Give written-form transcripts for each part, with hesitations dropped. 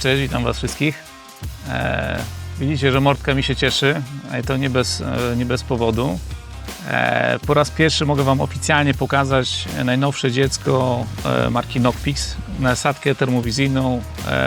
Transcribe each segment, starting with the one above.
cześć, witam Was wszystkich. Widzicie, że mordka mi się cieszy, i to nie bez powodu. Po raz pierwszy mogę Wam oficjalnie pokazać najnowsze dziecko marki Knockpix, nasadkę termowizyjną,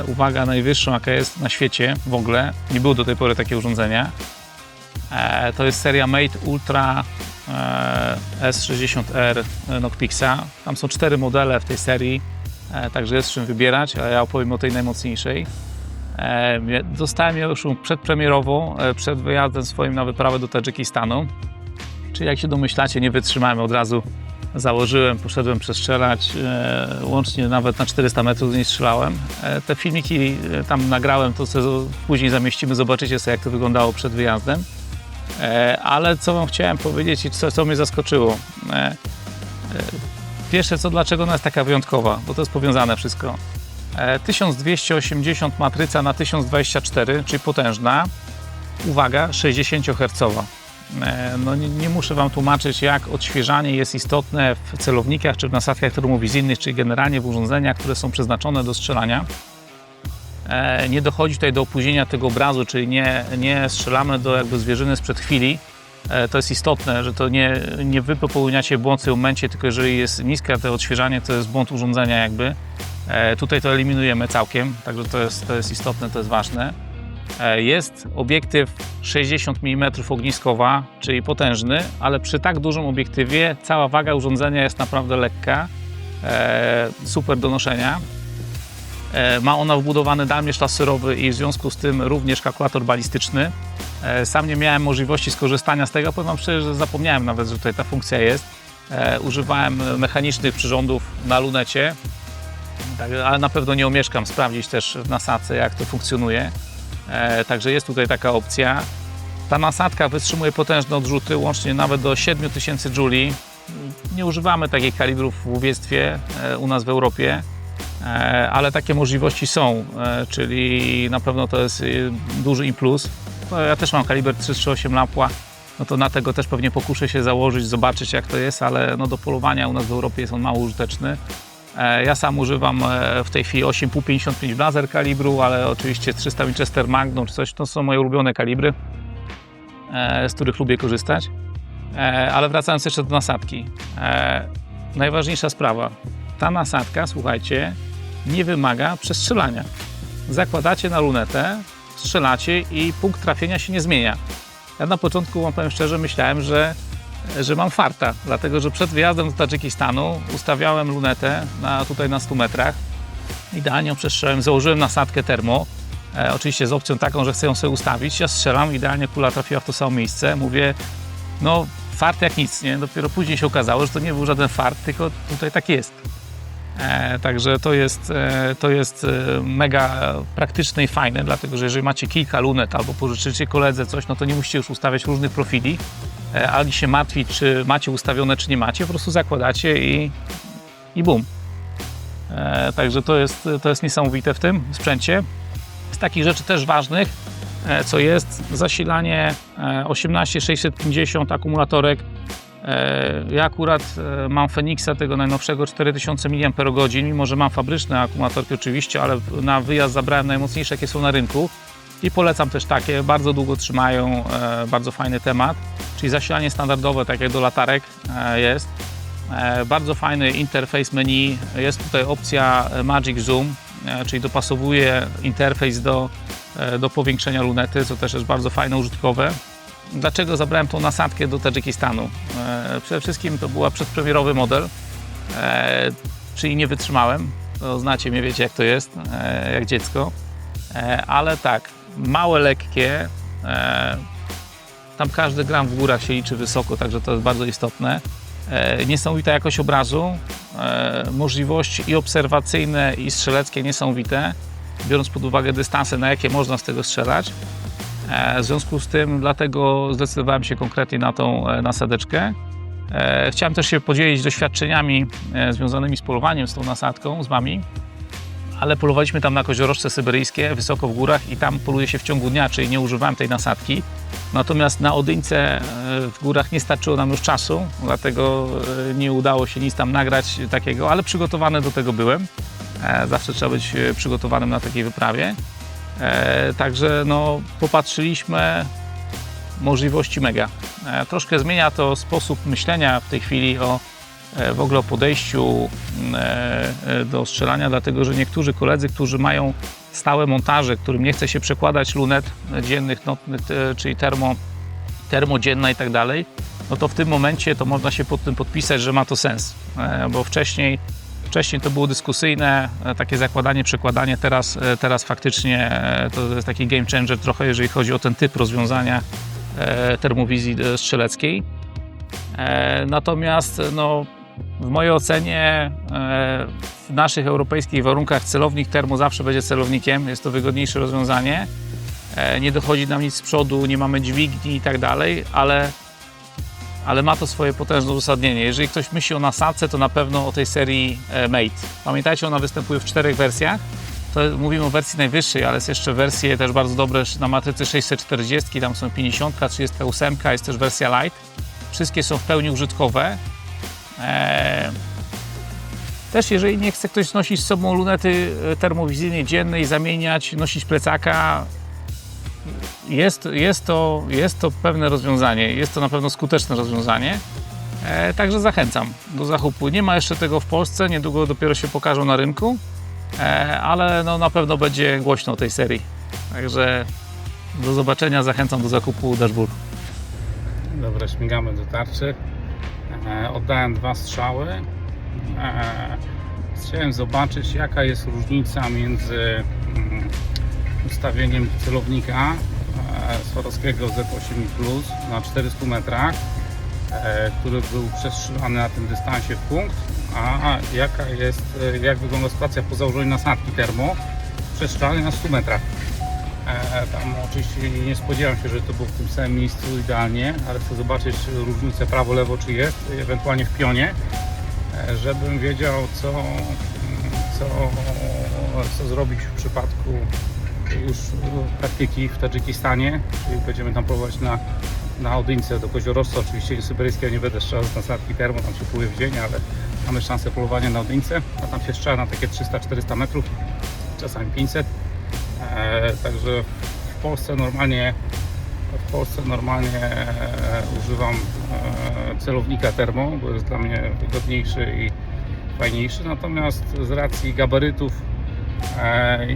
uwaga, najwyższą jaka jest na świecie w ogóle. Nie było do tej pory takiego urządzenia. To jest seria Mate Ultra S60R Knockpixa. Tam są 4 modele w tej serii, także jest czym wybierać, a ja opowiem o tej najmocniejszej. Dostałem ją już przedpremierowo, przed wyjazdem swoim na wyprawę do Tadżykistanu. Czyli jak się domyślacie, nie wytrzymałem, od razu założyłem, poszedłem przestrzelać, łącznie nawet na 400 metrów nie strzelałem. Te filmiki tam nagrałem, to co później zamieścimy, zobaczycie sobie, jak to wyglądało przed wyjazdem. Ale co Wam chciałem powiedzieć i co mnie zaskoczyło. Pierwsze co, dlaczego ona jest taka wyjątkowa, bo to jest powiązane wszystko. 1280 matryca na 1024, czyli potężna. Uwaga, 60 Hz. No nie muszę Wam tłumaczyć, jak odświeżanie jest istotne w celownikach czy w nasadkach termowizyjnych, czyli generalnie w urządzeniach, które są przeznaczone do strzelania. Nie dochodzi tutaj do opóźnienia tego obrazu, czyli nie strzelamy do jakby zwierzyny sprzed chwili. To jest istotne, że to nie Wy popełniacie błąd w tym momencie, tylko jeżeli jest niskie to odświeżanie, to jest błąd urządzenia jakby. Tutaj to eliminujemy całkiem, także to jest istotne, to jest ważne. Jest obiektyw 60 mm ogniskowa, czyli potężny, ale przy tak dużym obiektywie cała waga urządzenia jest naprawdę lekka, super do noszenia. Ma ona wbudowany dalmierz laserowy i w związku z tym również kalkulator balistyczny. Sam nie miałem możliwości skorzystania z tego, powiem Wam szczerze, że zapomniałem nawet, że tutaj ta funkcja jest. Używałem mechanicznych przyrządów na lunecie, ale na pewno nie omieszkam sprawdzić też w nasadce, jak to funkcjonuje. Także jest tutaj taka opcja. Ta nasadka wytrzymuje potężne odrzuty, łącznie nawet do 7000 Joule. Nie używamy takich kalibrów w łowiectwie u nas w Europie, ale takie możliwości są, czyli na pewno to jest duży im plus. Ja też mam kaliber 338 Lapua, no to na tego też pewnie pokuszę się założyć, zobaczyć jak to jest, ale no do polowania u nas w Europie jest on mało użyteczny. Ja sam używam w tej chwili 8,5-55 Blazer kalibru, ale oczywiście 300 Winchester Magnum czy coś, to są moje ulubione kalibry, z których lubię korzystać. Ale wracając jeszcze do nasadki. Najważniejsza sprawa. Ta nasadka, słuchajcie, nie wymaga przestrzelania. Zakładacie na lunetę, strzelacie i punkt trafienia się nie zmienia. Ja na początku, Wam powiem szczerze, myślałem, że mam farta, dlatego że przed wyjazdem do Tadżykistanu ustawiałem lunetę tutaj na 100 metrach. Idealnie ją przestrzelałem, założyłem nasadkę termo, oczywiście z opcją taką, że chcę ją sobie ustawić. Ja strzelam, idealnie kula trafiła w to samo miejsce. Mówię, no fart jak nic, nie? Dopiero później się okazało, że to nie był żaden fart, tylko tutaj tak jest. Także to jest mega praktyczne i fajne, dlatego że jeżeli macie kilka lunet albo pożyczycie koledze coś, no to nie musicie już ustawiać różnych profili, ani się martwić, czy macie ustawione, czy nie macie, po prostu zakładacie i bum. Także to jest niesamowite w tym sprzęcie. Z takich rzeczy też ważnych, co jest zasilanie 18650 akumulatorek. Ja akurat mam Fenixa tego najnowszego 4000 mAh, mimo że mam fabryczne akumulatorki oczywiście, ale na wyjazd zabrałem najmocniejsze, jakie są na rynku i polecam też takie, bardzo długo trzymają, bardzo fajny temat, czyli zasilanie standardowe, tak jak do latarek jest. Bardzo fajny interfejs menu, jest tutaj opcja Magic Zoom, czyli dopasowuje interfejs do powiększenia lunety, co też jest bardzo fajne, użytkowe. Dlaczego zabrałem tą nasadkę do Tadżykistanu? Przede wszystkim to był przedpremierowy model, czyli nie wytrzymałem. To znacie mnie, wiecie jak to jest, jak dziecko. Ale tak, małe, lekkie, tam każdy gram w górach się liczy wysoko, także to jest bardzo istotne. Niesamowita jakość obrazu, możliwości i obserwacyjne, i strzeleckie niesamowite, biorąc pod uwagę dystanse, na jakie można z tego strzelać. W związku z tym, dlatego zdecydowałem się konkretnie na tą nasadeczkę. Chciałem też się podzielić doświadczeniami związanymi z polowaniem z tą nasadką, z Wami, ale polowaliśmy tam na koziorożce syberyjskie, wysoko w górach i tam poluje się w ciągu dnia, czyli nie używałem tej nasadki. Natomiast na Odyńce w górach nie starczyło nam już czasu, dlatego nie udało się nic tam nagrać takiego, ale przygotowany do tego byłem. Zawsze trzeba być przygotowanym na takiej wyprawie. Także no, popatrzyliśmy, możliwości mega. Troszkę zmienia to sposób myślenia w tej chwili w ogóle o podejściu do strzelania, dlatego że niektórzy koledzy, którzy mają stałe montaże, którym nie chce się przekładać lunet dziennych, nocnych, czyli termodzienna i tak dalej, no to w tym momencie to można się pod tym podpisać, że ma to sens, bo wcześniej to było dyskusyjne, takie zakładanie, przekładanie, teraz faktycznie to jest taki game changer trochę, jeżeli chodzi o ten typ rozwiązania termowizji strzeleckiej. Natomiast no, w mojej ocenie w naszych europejskich warunkach celownik termo zawsze będzie celownikiem, jest to wygodniejsze rozwiązanie. Nie dochodzi nam nic z przodu, nie mamy dźwigni i tak dalej, ale ma to swoje potężne uzasadnienie. Jeżeli ktoś myśli o nasadce, to na pewno o tej serii Mate. Pamiętajcie, ona występuje w 4 wersjach. To mówimy o wersji najwyższej, ale jest jeszcze wersje też bardzo dobre na matrycy 640, tam są 50, 38, jest też wersja Light. Wszystkie są w pełni użytkowe. Też jeżeli nie chce ktoś nosić z sobą lunety termowizyjnej dziennej, zamieniać, nosić plecaka, jest to pewne rozwiązanie, jest to na pewno skuteczne rozwiązanie. Także zachęcam do zakupu. Nie ma jeszcze tego w Polsce, niedługo dopiero się pokażą na rynku, ale no, na pewno będzie głośno o tej serii. Także do zobaczenia, zachęcam do zakupu Dashboard. Dobra, śmigamy do tarczy. Oddałem 2 strzały. Chciałem zobaczyć, jaka jest różnica między ustawieniem celownika Swarowskiego Z8 Plus na 400 metrach, który był przestrzelany na tym dystansie w punkt, a jak wygląda sytuacja po założeniu nasadki termo przestrzelany na 100 metrach. Tam oczywiście nie spodziewam się, że to było w tym samym miejscu idealnie, ale chcę zobaczyć różnicę prawo-lewo, czy jest, ewentualnie w pionie, żebym wiedział, co zrobić w przypadku już praktyki w Tadżykistanie, czyli będziemy tam próbować na Odyńce do koziorożca. Oczywiście nie syberyjskiego, nie będę strzelał z nasadki termo, tam się płuje w dzień, ale mamy szansę polowania na Odyńce, a tam się strzela na takie 300-400 metrów, czasami 500. Także w Polsce normalnie używam celownika termo, bo jest dla mnie wygodniejszy i fajniejszy, natomiast z racji gabarytów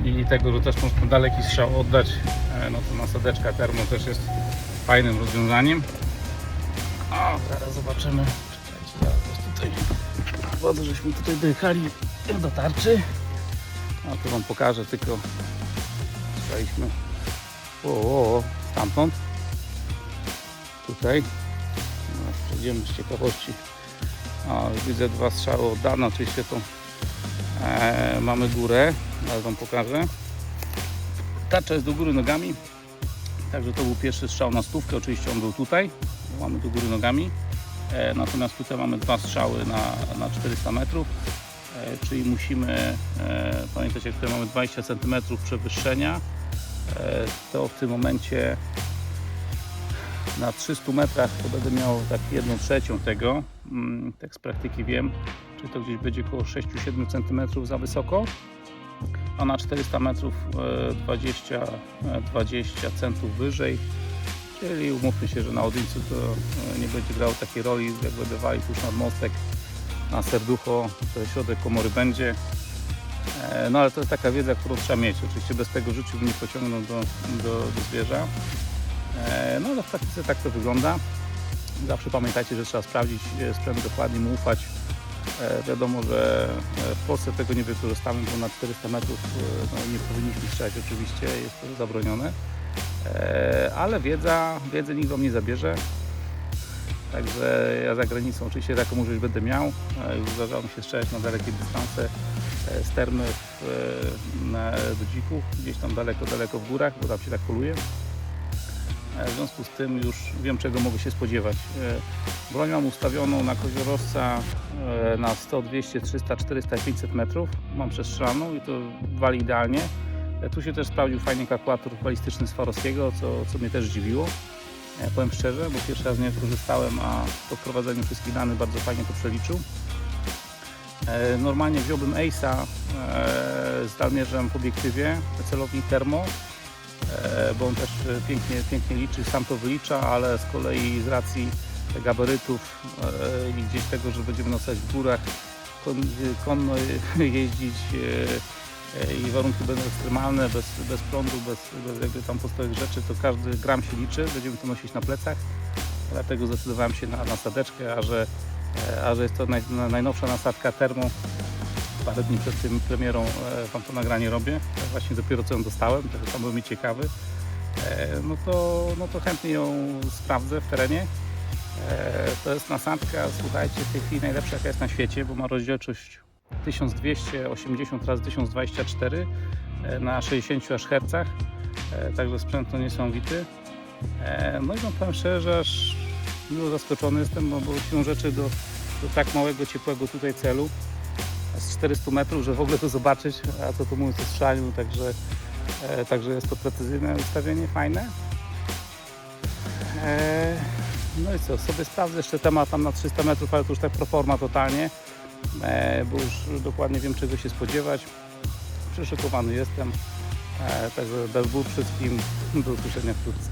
i tego, że też można daleki strzał oddać, no to nasadeczka termo też jest fajnym rozwiązaniem. A teraz zobaczymy, czekajcie, zaraz tutaj wodę, żeśmy tutaj dojechali do tarczy. No to wam pokażę, tylko strzeliśmy stamtąd, tutaj. No, przejdziemy z ciekawości. Widzę 2 strzały oddane, oczywiście to mamy górę, ale wam pokażę. Tarcza jest do góry nogami, także to był pierwszy strzał na 100, oczywiście on był tutaj, mamy do góry nogami. Natomiast tutaj mamy 2 strzały na 400 metrów, czyli musimy pamiętać, jak tutaj mamy 20 cm przewyższenia, to w tym momencie na 300 metrach to będę miał tak 1/3 tego, tak z praktyki wiem, czyli to gdzieś będzie około 6-7 cm za wysoko, a na 400 metrów 20 centów wyżej, czyli umówmy się, że na Odyńcu to nie będzie grało takiej roli, jak będę walił tuż nad mostek na serducho, to środek komory będzie. No ale to jest taka wiedza, którą trzeba mieć. Oczywiście bez tego życiu bym nie pociągnął do zwierza. No ale w praktyce tak to wygląda. Zawsze pamiętajcie, że trzeba sprawdzić sprzęt dokładnie, mu ufać. Wiadomo, że w Polsce tego nie wykorzystamy, bo na 400 metrów no, nie powinniśmy strzelać oczywiście, jest to zabronione. Ale wiedzy nikt wam nie zabierze. Także ja za granicą oczywiście taką możliwość będę miał. Już zdarzało mi się strzelać na dalekie dystanse z termy do dzików, gdzieś tam daleko w górach, bo tam się tak poluje. W związku z tym już wiem, czego mogę się spodziewać. Broń mam ustawioną na koziorożca na 100, 200, 300, 400, 500 metrów. Mam przestrzelaną i to wali idealnie. Tu się też sprawdził fajnie kalkulator balistyczny Swarowskiego, co mnie też zdziwiło. Powiem szczerze, bo pierwszy raz nie korzystałem, a po wprowadzeniu wszystkich danych bardzo fajnie to przeliczył. Normalnie wziąłbym Ace'a z dalmierzem w obiektywie, celownik termo, bo on też pięknie liczy, sam to wylicza, ale z kolei z racji gabarytów i gdzieś tego, że będziemy nosać w górach, konno jeździć i warunki będą ekstremalne, bez prądu, bez jakby tam pozostałych rzeczy, to każdy gram się liczy, będziemy to nosić na plecach, dlatego zdecydowałem się na nasadeczkę, a że jest to najnowsza nasadka termo. Parę dni przed tym premierą wam to nagranie robię, właśnie dopiero co ją dostałem, także sam był mi ciekawy, no to chętnie ją sprawdzę w terenie. To jest nasadka, słuchajcie, w tej chwili najlepsza jaka jest na świecie, bo ma rozdzielczość 1280 x 1024 na 60 Hz, także sprzęt to niesamowity. No i no, powiem szczerze, że aż milo zaskoczony jestem, bo siłą rzeczy do tak małego, ciepłego tutaj celu z 400 metrów, że w ogóle to zobaczyć, a co tu mówiąc o strzelaniu, także jest to precyzyjne ustawienie, fajne. No i co, sobie sprawdzę jeszcze temat tam na 300 metrów, ale to już tak pro forma totalnie, bo już dokładnie wiem, czego się spodziewać. Przyszykowany jestem, także bez bólu wszystkim, do usłyszenia wkrótce.